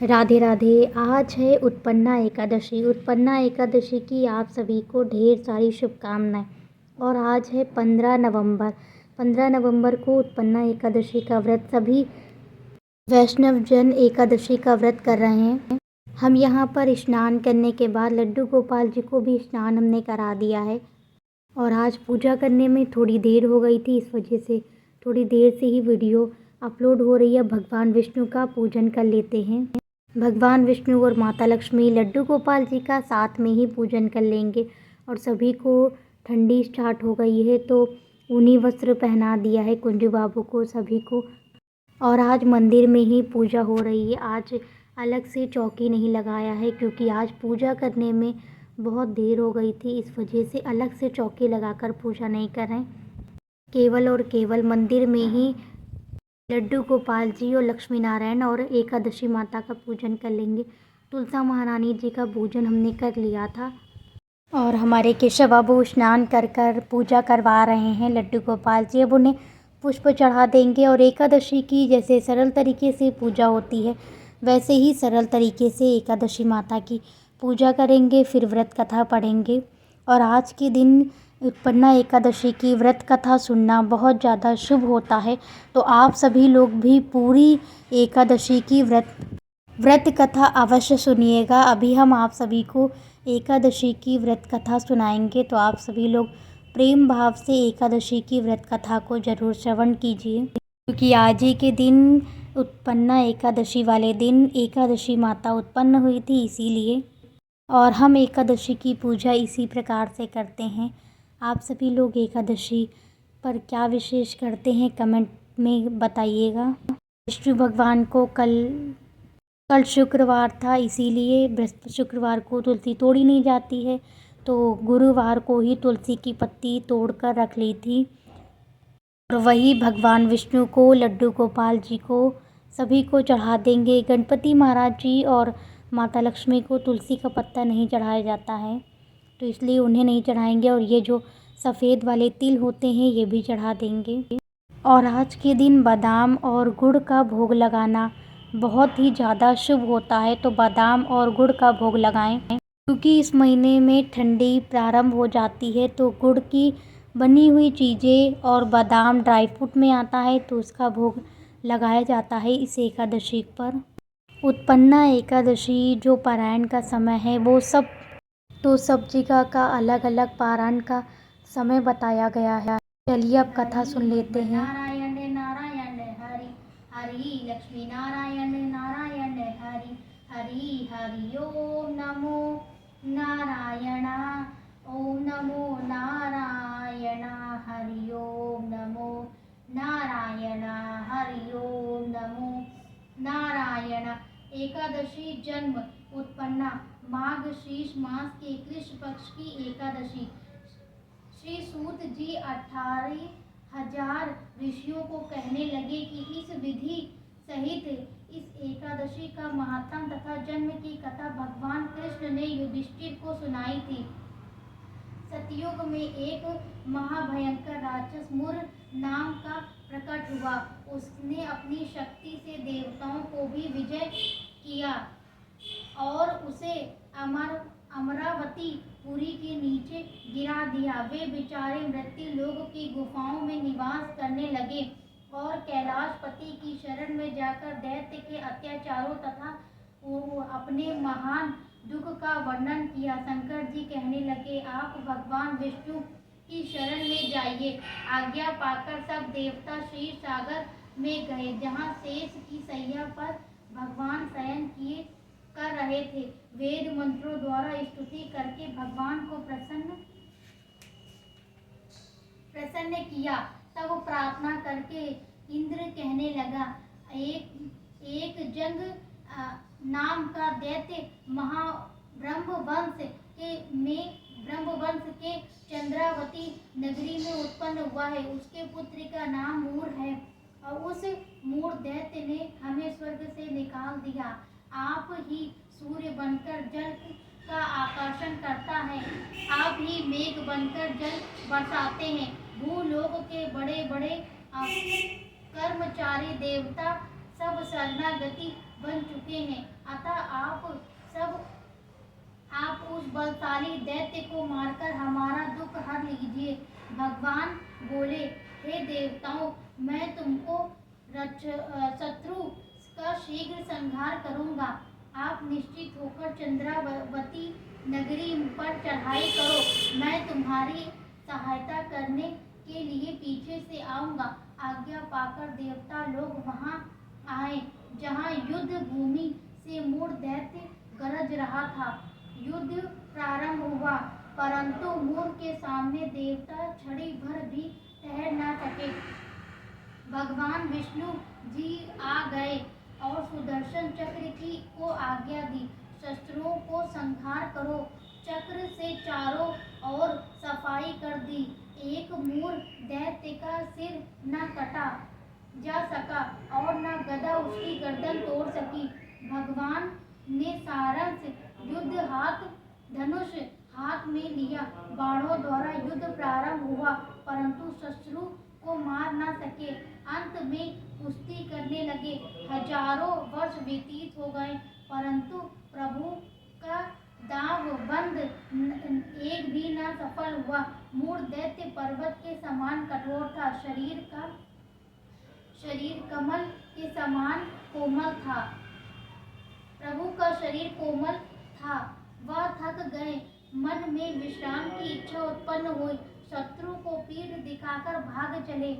राधे राधे। आज है उत्पन्ना एकादशी। उत्पन्ना एकादशी की आप सभी को ढेर सारी शुभकामनाएं। और आज है 15 नवंबर। 15 नवंबर को उत्पन्ना एकादशी का व्रत सभी वैष्णव जन एकादशी का व्रत कर रहे हैं। हम यहाँ पर स्नान करने के बाद लड्डू गोपाल जी को भी स्नान हमने करा दिया है। और आज पूजा करने में थोड़ी देर हो गई थी, इस वजह से थोड़ी देर से ही वीडियो अपलोड हो रही है। भगवान विष्णु का पूजन कर लेते हैं। भगवान विष्णु और माता लक्ष्मी लड्डू गोपाल जी का साथ में ही पूजन कर लेंगे। और सभी को ठंडी स्टार्ट हो गई है तो ऊनी वस्त्र पहना दिया है कुंजू बाबू को, सभी को। और आज मंदिर में ही पूजा हो रही है। आज अलग से चौकी नहीं लगाया है क्योंकि आज पूजा करने में बहुत देर हो गई थी, इस वजह से अलग से चौकी लगाकर पूजा नहीं कर रहे हैं। केवल और केवल मंदिर में ही लड्डू गोपाल जी और लक्ष्मी नारायण और एकादशी माता का पूजन कर लेंगे। तुलसा महारानी जी का पूजन हमने कर लिया था। और हमारे केशव बाबू स्नान कर कर पूजा करवा रहे हैं लड्डू गोपाल जी। अब उन्हें पुष्प चढ़ा देंगे और एकादशी की जैसे सरल तरीके से पूजा होती है वैसे ही सरल तरीके से एकादशी माता की पूजा करेंगे, फिर व्रत कथा पढ़ेंगे। और आज के दिन उत्पन्ना एकादशी की व्रत कथा सुनना बहुत ज़्यादा शुभ होता है, तो आप सभी लोग भी पूरी एकादशी की व्रत कथा अवश्य सुनिएगा। अभी हम आप सभी को एकादशी की व्रत कथा सुनाएंगे, तो आप सभी लोग प्रेम भाव से एकादशी की व्रत कथा को ज़रूर श्रवण कीजिए, क्योंकि आज ही के दिन उत्पन्ना एकादशी वाले दिन एकादशी माता उत्पन्न हुई थी, इसीलिए। और हम एकादशी की पूजा इसी प्रकार से करते हैं। आप सभी लोग एकादशी पर क्या विशेष करते हैं कमेंट में बताइएगा। विष्णु भगवान को कल शुक्रवार था, इसीलिए शुक्रवार को तुलसी तोड़ी नहीं जाती है, तो गुरुवार को ही तुलसी की पत्ती तोड़कर रख ली थी। और वही भगवान विष्णु को, लड्डू गोपाल जी को, सभी को चढ़ा देंगे। गणपति महाराज जी और माता लक्ष्मी को तुलसी का पत्ता नहीं चढ़ाया जाता है, तो इसलिए उन्हें नहीं चढ़ाएंगे। और ये जो सफ़ेद वाले तिल होते हैं ये भी चढ़ा देंगे। और आज के दिन बादाम और गुड़ का भोग लगाना बहुत ही ज़्यादा शुभ होता है, तो बादाम और गुड़ का भोग लगाएं, क्योंकि इस महीने में ठंडी प्रारंभ हो जाती है, तो गुड़ की बनी हुई चीज़ें और बादाम ड्राई फ्रूट में आता है, तो उसका भोग लगाया जाता है इस एकादशी पर। उत्पन्ना एकादशी जो पारायण का समय है वो सब जगह का अलग अलग पारायण का समय बताया गया है। चलिए अब कथा सुन लेते हैं। नारायण नारायण हरि हरि लक्ष्मी नारायण नारायण हरि हरि हरि ओम नमो नारायण ओम नमो नारायण हरि ओम नमो नारायण हरि ओम नमो नारायण। एकादशी जन्म उत्पन्ना माघ शीर्ष मास के कृष्ण पक्ष की एकादशी। श्री सूत जी 18,000 ऋषियों को कहने लगे कि इस विधि सहित इस एकादशी का महात्म तथा जन्म की कथा भगवान कृष्ण ने युधिष्ठिर को सुनाई थी। सतयुग में एक महाभयंकर राक्षस मुर नाम का प्रकट हुआ। उसने अपनी शक्ति से देवताओं को भी विजय किया और उसे अमरावती पुरी के नीचे गिरा दिया। वे बेचारे मृत्यु लोक की गुफाओं में निवास करने लगे और कैलाशपति की शरण में जाकर दैत्य के अत्याचारों तथा अपने महान दुख का वर्णन किया। शंकर जी कहने लगे, आप भगवान विष्णु की शरण में जाइए। आज्ञा पाकर सब देवता क्षीर सागर में गए, जहाँ शेष की सैया पर भगवान शयन किए कर रहे थे। वेद मंत्रों द्वारा स्तुति करके भगवान को प्रसन्न किया। तब प्रार्थना करके इंद्र कहने लगा, एक जंग नाम का दैत्य ब्रह्मवंश के चंद्रावती नगरी में उत्पन्न हुआ है। उसके पुत्र का नाम मूर है और उस मूर दैत्य ने हमें स्वर्ग से निकाल दिया। आप ही सूर्य बनकर जल का आकर्षण करता है, आप ही मेघ बनकर जल बरसाते हैं। भूलोक के बड़े बड़े कर्मचारी देवता सब शरणागति बन चुके हैं। अतः आप उस बलशाली दैत्य को मारकर हमारा दुख हर लीजिए। भगवान बोले, हे देवताओं, मैं तुमको शत्रु का शीघ्र संहार करूंगा। आप निश्चित होकर चंद्रावती नगरी पर चढ़ाई करो। मैं तुम्हारी सहायता करने के लिए पीछे से आऊंगा। आज्ञा पाकर देवता लोग वहां आए, जहां युद्ध भूमि से मूढ़ दैत्य गरज रहा था। युद्ध प्रारंभ हुआ, परंतु मूढ़ के सामने देवता छड़ी भर भी ठहर न सके। भगवान विष्णु जी आ गए और सुदर्शन चक्र को आज्ञा दी, शस्त्रों को संहार करो। चक्र से चारों ओर सफाई कर दी। एक मूढ़ दैत्य का सिर न काटा जा सका और न गदा उसकी गर्दन तोड़ सकी। भगवान ने सारस युद्ध धनुष हाथ में लिया। बाणों द्वारा युद्ध प्रारंभ हुआ, परंतु शत्रु को मार न सके। अंत में कुश्ती करने लगे। हजारों वर्ष व्यतीत हो गए, परंतु प्रभु का दाव बंद एक भी न सफल हुआ। मूढ़ दैत्य पर्वत के समान कठोर था, शरीर कमल के समान कोमल था। प्रभु का शरीर कोमल था। वह थक गए। मन में विश्राम की इच्छा उत्पन्न हुई। शत्रु को पीठ दिखाकर भाग चले।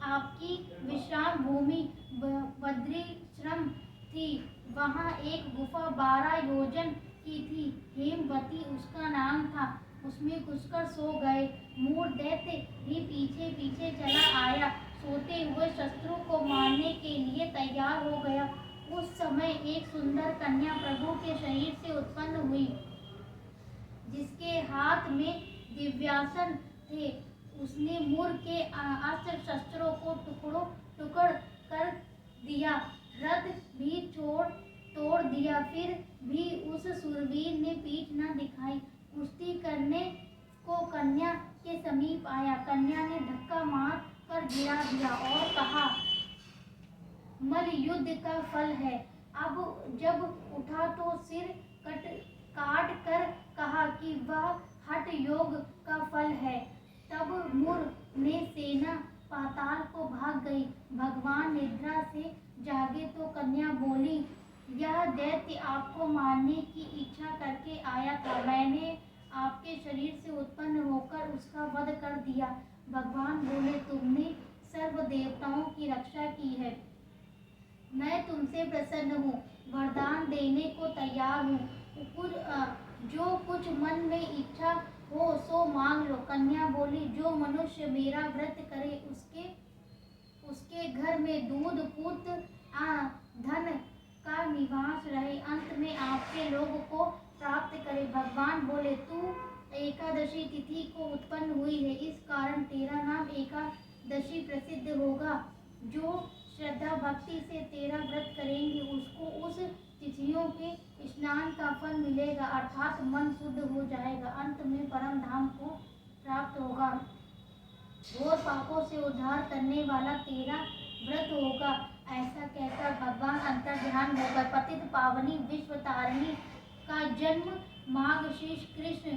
आपकी विश्राम भूमि बद्रीश्रम थी। वहां एक गुफा 12 योजन की थी। हेमवती उसका नाम था। उसमें घुसकर सो गए। मूढ़ दैत्य भी पीछे पीछे चला आया। सोते हुए शत्रु को मारने के लिए तैयार हो गया। उस समय एक सुंदर कन्या प्रभु के शरीर से उत्पन्न हुई, जिसके हाथ में दिव्यास्त्र थे। उसने मूढ़ के अस्त्र शस्त्रों को टुकड़ कर दिया, रथ भी तोड़ दिया। फिर भी उस शूरवीर ने पीठ न दिखाई। कुश्ती करने को कन्या के समीप आया। कन्या ने धक्का मार कर गिरा दिया और कहा, मल युद्ध का फल है। अब जब उठा तो सिर काट कर कहा कि वह हठ योग का फल है। तब मूढ़ ने सेना पाताल को भाग गई। भगवान निद्रा से जागे तो कन्या बोली, यह दैत्य आपको मारने की इच्छा करके आया था। मैंने आपके शरीर से उत्पन्न होकर उसका वध कर दिया। भगवान बोले, तुमने सर्व देवताओं की रक्षा की है। मैं तुमसे प्रसन्न हूँ, वरदान देने को तैयार हूँ। जो कुछ मन में इच्छा हो सो मांग लो। कन्या बोली, जो मनुष्य मेरा व्रत करे उसके घर में दूध पुत्र धन का निवास रहे, अंत में आपके लोग को प्राप्त करे। भगवान बोले, तू एकादशी तिथि को उत्पन्न हुई है, इस कारण तेरा नाम एकादशी प्रसिद्ध होगा। जो श्रद्धा भक्ति से तेरा व्रत करेंगे उसको उस तिथियों के स्नान का फल मिलेगा, अर्थात मन शुद्ध हो जाएगा, अंत में परम धाम को प्राप्त होगा। घोर पापों से उद्धार करने वाला तेरा व्रत होगा। ऐसा कहकर भगवान अंतर्ध्यान होकर पतित पावनी विश्व तारिणी का जन्म माघशीर्ष कृष्ण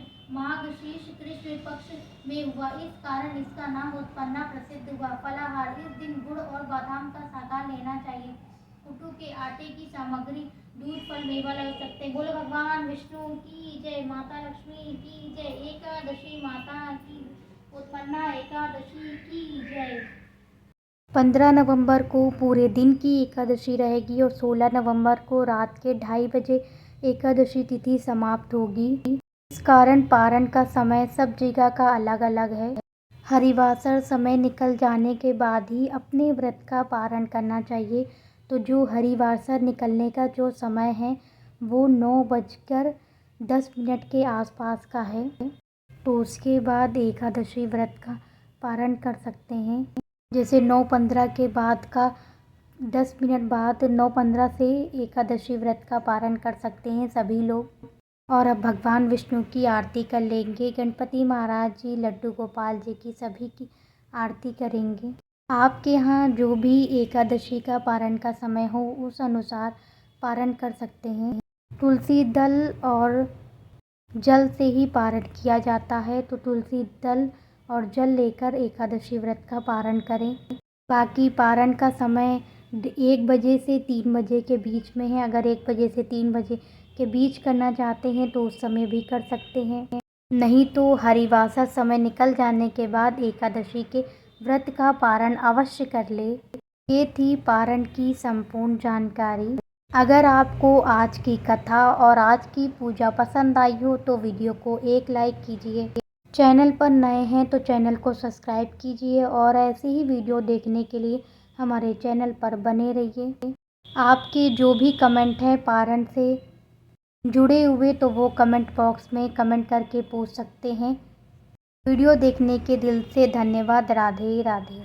पक्ष में हुआ। इस कारण इसका नाम उत्पन्ना प्रसिद्ध हुआ। फलाहार, इस दिन गुड़ और बादाम का सागा लेना चाहिए। कुट्टू के आटे की सामग्री दूध, फल, मेवा लग सकते। बोलो भगवान विष्णु की जय, माता लक्ष्मी की जय, एकादशी माता की, उत्पन्ना एकादशी की जय। 15 नवंबर को पूरे दिन की एकादशी रहेगी और 16 नवंबर को रात के 2:30 बजे एकादशी तिथि समाप्त होगी। इस कारण पारण का समय सब जगह का अलग अलग है। हरिवासर समय निकल जाने के बाद ही अपने व्रत का पारण करना चाहिए। तो जो हरिवासर निकलने का जो समय है वो 9:10 के आसपास का है। तो उसके बाद एकादशी व्रत का पारण कर सकते हैं। जैसे 9:15 के बाद का 10 मिनट बाद 9:15 से एकादशी व्रत का पारण कर सकते हैं सभी लोग। और अब भगवान विष्णु की आरती कर लेंगे। गणपति महाराज जी, लड्डू गोपाल जी की, सभी की आरती करेंगे। आपके यहाँ जो भी एकादशी का पारण का समय हो उस अनुसार पारण कर सकते हैं। तुलसी दल और जल से ही पारण किया जाता है, तो तुलसी दल और जल लेकर एकादशी व्रत का पारण करें। बाकी पारण का समय 1 बजे से 3 बजे के बीच में है। अगर 1 बजे से 3 बजे के बीच करना चाहते हैं तो उस समय भी कर सकते हैं, नहीं तो हरिवासर समय निकल जाने के बाद एकादशी के व्रत का पारण अवश्य कर ले। ये थी पारण की संपूर्ण जानकारी। अगर आपको आज की कथा और आज की पूजा पसंद आई हो तो वीडियो को एक लाइक कीजिए। चैनल पर नए हैं तो चैनल को सब्सक्राइब कीजिए और ऐसे ही वीडियो देखने के लिए हमारे चैनल पर बने रहिए। आपके जो भी कमेंट हैं पारण से जुड़े हुए तो वो कमेंट बॉक्स में कमेंट करके पूछ सकते हैं। वीडियो देखने के दिल से धन्यवाद। राधे राधे।